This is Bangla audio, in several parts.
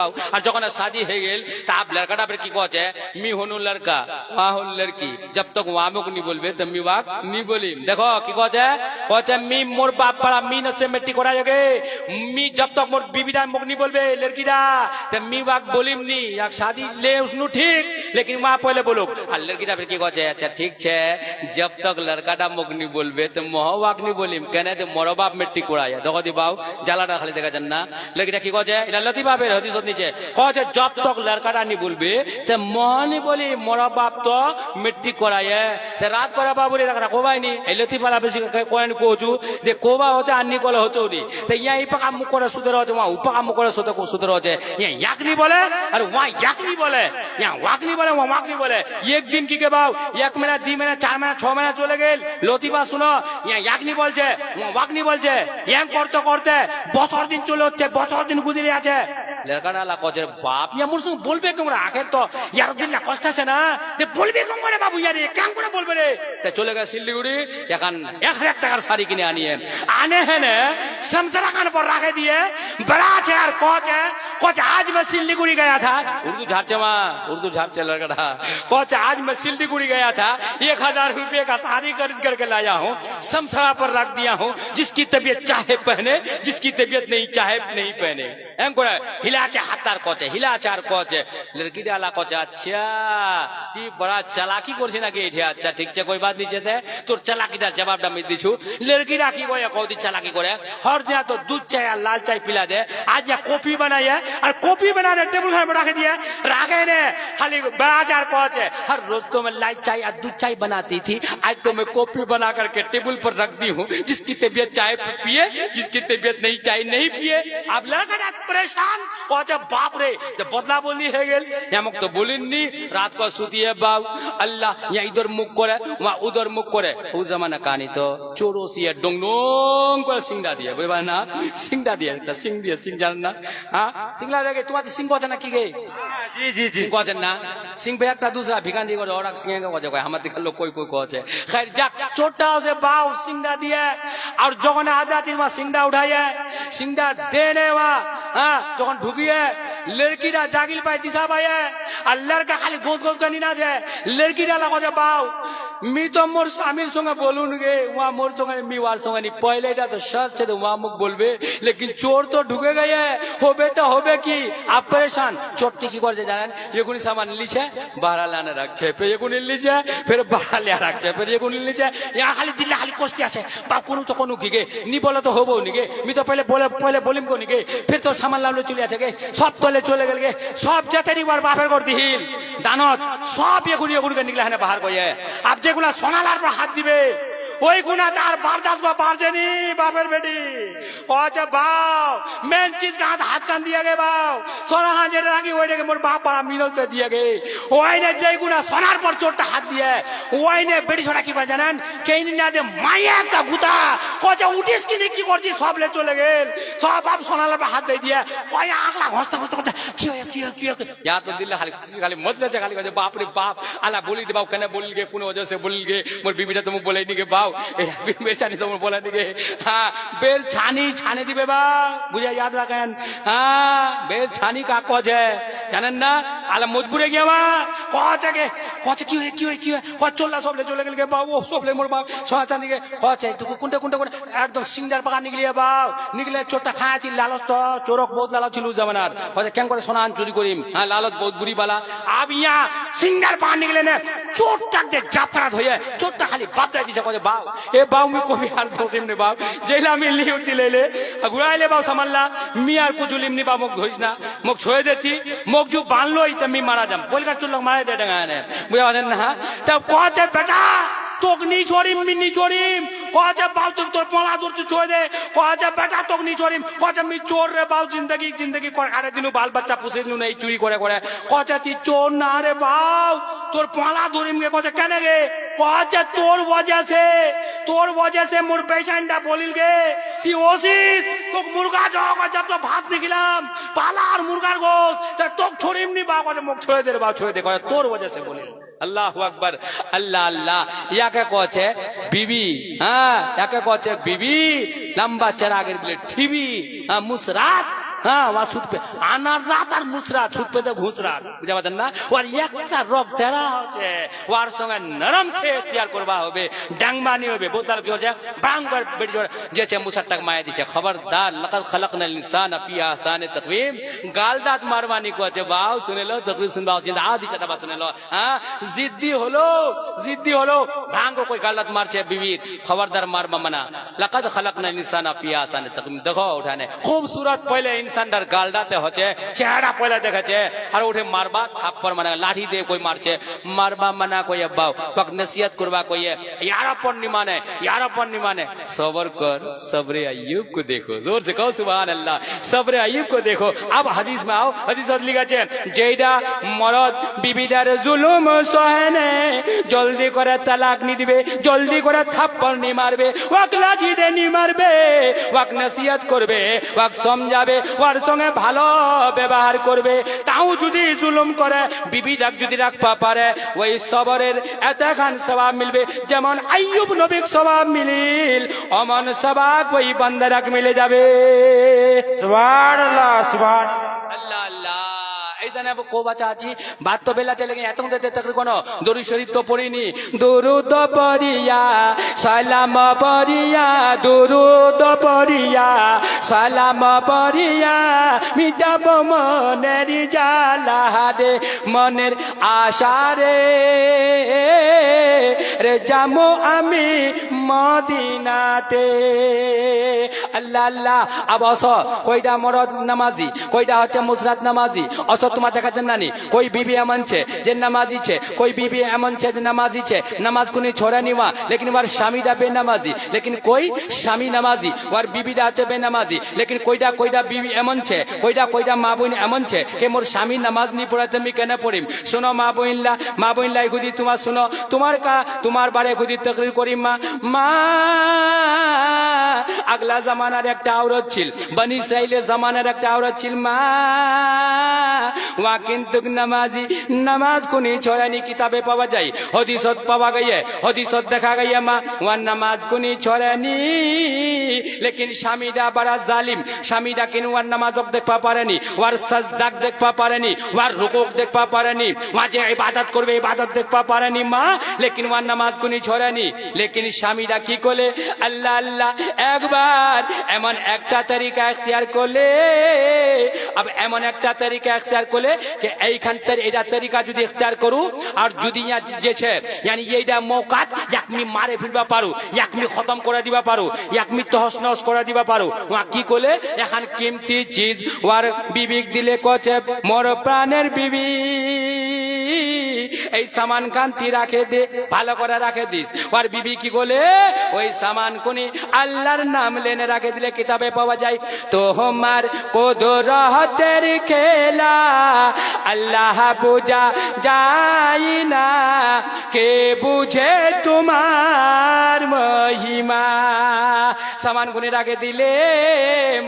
और जखन शादी हो गई तो आप लड़का फिर की कहे मी हनु लड़का वहाँ हो लड़की जब तक वहाँ मुख नहीं बोलबे तो मी वाक नहीं बोली देखो की कहे मी मोर बाप पड़ा मी न से मेट्रिक करा जगे मी जब तक मोर बीबीडा मुख नहीं बोलबे लड़की दा तो मी वाक बोलिम नहीं या शादी ले उसनु ठीक लेकिन वहाँ पहले बोलो और लड़की दा फिर की कहे अच्छा ठीक है जब तक लड़का दा मुख नहीं बोलबे तो मोह वाक नहीं बोलिम कहने तो मोर बाप मेट्रिक करा देखो दी बाऊ জ্বালাটা খালি দেখা যান না লড়কিটা কি কহে এটা লতি বাপের হদিস নিচে কহে জব তক লড়কাটা নি বলবে তে মনি বলি মোর বাপ তো মেট্রিক করায় তে রাত করে বাবু রে রাখা কোবাই নি এই লতি পালা বেশি কোয়েন কোজু যে কোবা হচ্ছে আন্নি কলে হচ্ছে নি তে ইয়া ইপা কাম করে সুদের হচ্ছে ওয়া উপা কাম করে সুদের হচ্ছে ইয়া ইয়াকনি বলে আর ওয়া ইয়াকনি বলে ইয়া ওয়াকনি বলে ওয়া ওয়াকনি বলে এক দিন কি কে বাউ এক মহিনা 2 মহিনা 4 মহিনা 6 মহিনা চলে গেল লতিবা শুনো ইয়া ইয়াকনি বলছে ওয়া ওয়াকনি বলছে ইয়া করতে করতে বছর দিন চলে হচ্ছে বছর দিন গুজরে আছে लड़का डाला कहे बाप या मुझसे बोलबे क्यों आखिर तो यार दिल ना कष्ट আছে না যে বলবে কোন করে বাবু ইয়ারে কেন করে বলবে রে তে চলে গেল শিলিগুড়ি এখন 1000 টাকার শাড়ি কিনে आने है ने समसरा खान पर रखे दिए बड़ा है यार कोच आज मैं सिल्लीगुड़ी गया था उर्दू झारचे लड़का कोच आज मैं सिल्लीगुड़ी गया था 1000 रुपये का साड़ी खरीद करके लाया हूँ समसरा पर रख दिया हूँ जिसकी तबीयत चाहे पहने जिसकी तबीयत नहीं चाहे नहीं पहने एम को हिलाचे हाथार कचे हिलाचे আর কচে लड़की डाला कचे अच्छा কি বড় চালাকি করছিস নাকি এটা আচ্ছা ঠিক আছে কই বাত নিচে দে তোর চালাকিটার জবাবটা আমি দিছু लड़कीরা কি কয় কৌদি চালাকি করে हर दिन तो दूध चाय और लाल चाय पिला दे आज या कॉफी बनाई है और कॉफी बनाने टेबल पर रख दिया रागे ने खाली बाजार कचे हर रोज तो मैं लाल चाय और दूध चाय बनाती थी आज तो मैं कॉफी बना करके टेबल पर रख दी हूँ जिसकी तबीयत चाय पिए जिसकी तबीयत नहीं चाय नहीं पिए आप लड़का परेशान कहे बाप रे तो बदला बोली है गेल या मुख तो बोलिनी रात को सुती है बाब अल्लाह या इधर मुख करे वहाँ उधर मुख करे उस जमाना कहानी तो चोरोसी है डोंग डोंग कर सिंगदा दिया बुझबा ना सिंगदा दिया तो सिंग दिया सिंग जानना हाँ सिंगला देखे तुम्हारे सिंग को ना की गई जी जी जी सिंग को ना सिंह पे एक दूसरा भिखान दी और सिंह को जगह हमारे दिखा लोग कोई कोई कहे खैर जा छोटा से बाव सिंगदा दिया और जगह आधा दिन वहाँ सिंगदा उठाया सिंगदा देने वहाँ हाँ जगह ढुकी है लड़की रा जागिल पाए दिशा पाए और लड़का खाली गोद गोद करनी ना जाए लड़की डाला को बाव मी तो मोर स्वामीर संगे बोलून गे वहाँ मोर संगे मी वार संगे नहीं पहले तो शर्त है तो वहाँ मुख बोलबे लेकिन चोर तो ढुके गए होबे तो होबे की आप परेशान चोटी की कर जानें ये गुनी सामान लीचे बाहर लाने रखे फिर ये गुनी लीचे फिर बाहर ले रखे फिर ये गुनी लीचे यहाँ खाली दिल्ली खाली कोस्ती आसे बाप कोनो तो कोनो की गे नी बोले तो होबो नहीं गे मी तो पहले बोलिम को नहीं गे फिर तो सामान लावले चले आछे गे सब तले चले गए गे सब जाते नहीं बार बापर कर दिहिल दानत सब ये गुनी के निकला है बाहर गए आप যেগুলা সোনালার পর হাত দিবে ওই গুণা তার বারদাস বা পারছেনি বাপের বেটি কচ্ছে বাও মেন চিজ का हाथ कान दिया गे बाव सोना हां जेटा राखी ওইটা মোর বাপ পাড়া মিলত করে দিয়ে গে ওইনে যেই গুণা সোনার পর চোরটা হাত দিয়ে ওইনে বেটি ছোটা কি পায় জানেন কেইনি না দে মাইয়া একটা গুতা কচ্ছে উঠিস কি কি করছিস সব লে চলে গেল সব বাপ সোনালার পর হাত দিয়ে দিয়ে কয় আগলা হস্তা হস্তা করছে কি या तो दिल खाली मत ले खाली कहे बाप रे बाप आला बोली दे बाप कने बोल गे कोनो वजह से बोल गे मोर बीबीटा तुम बोले नहीं के बाव बेचानी तुम बोला नहीं के हाँ बेर छानी दिबे बा बुझे याद रखें हाँ बेर छानी का कज है जानें ना आला मजबूरे गया बा कहे के कहे क्यों है कहे चोला सब ले चले गए बाव वो सब ले मोर बाप सोना चांदी के कहे तू कुंटे एकदम सिंगार पका निकलिए बाव निकले चोटा खाया ची लालच तो चोरक बहुत लालच छिलु जमानार कहे केन करे सोना चोरी करिम हाँ लालच बहुत बुरी बाला अब यहाँ सिंगार पका निकले ने चोटा दे जापरा धोए चोटा खाली बाप दे दिसे कहे बाव ए बाव मी को भी हार फोसिम ने बाव जेला मी ली उठी ले गुड़ाइले बाव समल्ला मी আর কুচুলিম নি বা মুখ ধরিস না মুখ ছয়ে দেতি মুখ জু বানলই তে মি মারা যাম বলকা চুলক মারা দে ডাঙা নে বুঝা জানেন না তা কতে বেটা তোক নি छोड़िम मी नी छोड़िम कहे बाव तुम तोर पला दूर तू छोड़ दे कहे बेटा तोक नी छोड़िम कहे मी चोर रे बाव जिंदगी करे दिनु बाल बच्चा पुसे दिनु नहीं चुरी करे कहे ती चोर ना रे बाव तोर पला दूरिम के कहे केने गे कहे तोर वजह से मोर पेशेंटा बोलिल गे ती ओसिस तोक मुर्गा जग जब तो भात निकलाम पाला और मुर्गार गोश तोक छोड़िम नी बाव कहे मुख छोड़ दे रे बाव छोड़ दे कहे तोर वजह से बोलिल अल्लाह अकबर अल्लाह अल्लाह याके कहे बीबी हाँ याके कहे बीबी लंबा चरागेर बिले ठीबी हाँ मुसरात হ্যাঁ ওয়া সুদ পে আনার রাত আর মুসরাত সুদ পেতে ঘুষ রাত বুঝা পাচ্ছেন না ওর একটা রক টেরা হচ্ছে ওর সঙ্গে নরম সে ইখতিয়ার করবা হবে ডাংবানি হবে বোতল কি হচ্ছে বাংবার বেটি যেছে মুসারটাক মায়া দিছে খবরদার লাকাদ খালাকনাল ইনসানা ফি আহসানি তাকওয়িম গাল দাঁত মারবানি কো আছে বাও শুনেলো তাকরির শুনবাও চিন্তা আদি চাটা বাত শুনেলো হ্যাঁ জিদ্দি হলো ভাঙ্গো কই গাল দাঁত মারছে বিবির খবরদার মারবা মানা লাকাদ খালাকনাল ইনসানা ফি আহসানি তাকওয়িম দেখো উঠানে খুবসুরত পহলে ইনসানদার গাল দাঁতে হচ্ছে চেহারা পহলে দেখাচ্ছে আর উঠে মারবা থাপ্পড় মানা লাঠি দিয়ে কই মারছে মারবা মানা কই বাও পাক নসিহত করবা কই यार अपन निमाने सबर कर सब्रे अय्यूब को देखो जोर से कहो सुभान अल्लाह सब्रे अय्यूब को देखो अब हदीस में आओ हदीस लिखा है जेडा मरद বিবিদার জুলুম সহেনে জলদি করে তালাক নি দিবে জলদি করে থাপ্পড় নি মারবে ওয়াক লাঠি দিয়ে নি মারবে ওয়াক নসিহত করবে ওয়াক সমঝাবে ওর সঙ্গে ভালো ব্যবহার করবে তাও যদি জুলুম করে বিবিদাক যদি রাখবা পারে ওই সবরের এতখান সওয়াব মিলবে যেমন আইয়ুব নবীর সওয়াব মিলিল অমন সওয়াব ওই বান্দারাক মিলে যাবে সুবহানাল্লাহ সুবহান আল্লাহ আল্লাহ এই জানে কো বাচ্চা আছি বাত তো বেলা চলে গেছে এত দেতে তকরি কোন দরুদ শরীফ তো পড়িনি দুরুদ পড়িয়া সালাম পড়িয়া দুরুদ পড়িয়া সালাম পড়িয়া মিটাব মনের জ্বালা রে মনের আশারে রে যামো আমি মদিনাতে আল্লাহ আল্লাহ আবস কয়টা মরদ নামাজি কয়টা হচ্ছে মুসরাত নামাজি অস তোমার দেখাচ্ছেন নানি কই বিবি এমন ছে যে নামাজি ছে কই বিবি এমন ছে যে নামাজি ছে নামাজ কোনি ছোড়া নিওয়া লেকিন ওর স্বামীটা বেনামাজি লেকিন কই স্বামী নামাজি ওর বিবিটা হচ্ছে বেনামাজি লেকিন কয়টা বিবি এমন ছে কয়টা মা বোন এমন ছে কে মোর স্বামী নামাজ নি পড়াতে আমি কেন পড়িম শোনো মা বোনলা খুদি তোমার শোনো তোমার বারে খুদি তকরির করি মা আগলা জামানার একটা আওরত ছিল বনি ইসরাইলের জামানার একটা আওরত ছিল মা ওয়া কিন্তু নামাজি নামাজ কোনি ছড়ানি কিতাবে পাওয়া যায় হদিসত পাওয়া গিয়ে হদিসত দেখা গিয়ে মা ওয়া নামাজ কোনি ছড়ানি লেকিন স্বামীটা বড় জালিম স্বামীটা কিন ওয়ার নামাজক দেখবা পারেনি ওয়ার সাজদাক দেখবা পারেনি ওয়ার রুকুক দেখবা পারেনি ওয়া যে ইবাদত করবে ইবাদত দেখবা পারেনি মা লেকিন ওয়ার নামাজ কোনি ছড়ানি লেকিন স্বামীটা কি করে আল্লাহ আল্লাহ একবার এমন একটা তরিকা ইখতিয়ার করলে अब এমন একটা তরিকা ইখতিয়ার করলে যে এইখান থেকে এটা তরিকা যদি ইখতিয়ার করু আর যদি যে ছে यानी এইটা মৌকাত একমি মারে ফেলবা পারু একমি খতম করে দিবা পারু একমি তহস নহস করে দিবা পারু ওয়া কি করলে এখন কিমতি চিজ ওয়ার বিবিক দিলে কচে মোর প্রাণের বিবি এই সামান কান্তি রাখে দে ভালো করে রাখে দিস আর বিবি কি বলে ওই সামান কোনি আল্লাহর নাম লেনে রাখে দিলে কিতাবে পাওয়া যায় তোমার কুদরতের খেলা আল্লাহ বুঝা যায় না কে বুঝে তোমার মহিমা সামান গুনি রাখে দিলে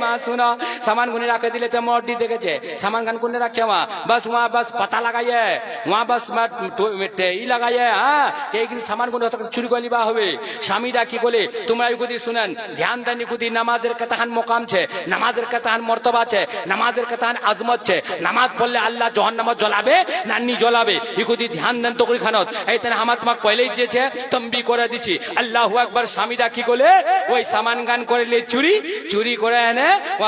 মা শুনো সামান গুনি রাখে দিলে তো মর্দি দেখেছে সামান গান কোনে রাখছে মা बस वहाँ बस पता लगाइए वहाँ बस ই লাগাইয়ে হ্যাঁ এইগুলি সামান গুলো চুরি করে লিবা হবে স্বামীরা কি বলে তোমরা এগুলি শুনেন ধ্যান দেন এগুলি নামাজের কতখান মোকাম ছে নামাজের কতখান মর্তবা আছে নামাজের কতখান আজমত ছে নামাজ পড়লে আল্লাহ জাহান্নামত জ্বলাবে নানি জ্বলাবে এগুলি ধ্যান দেন তো খানত এই তেন আমার তোমাকে পহলেই দিয়েছে তম্বি করে দিছি আল্লাহু আকবার স্বামীরা কি বলে ওই সামান গান করলে চুরি করে এনে ও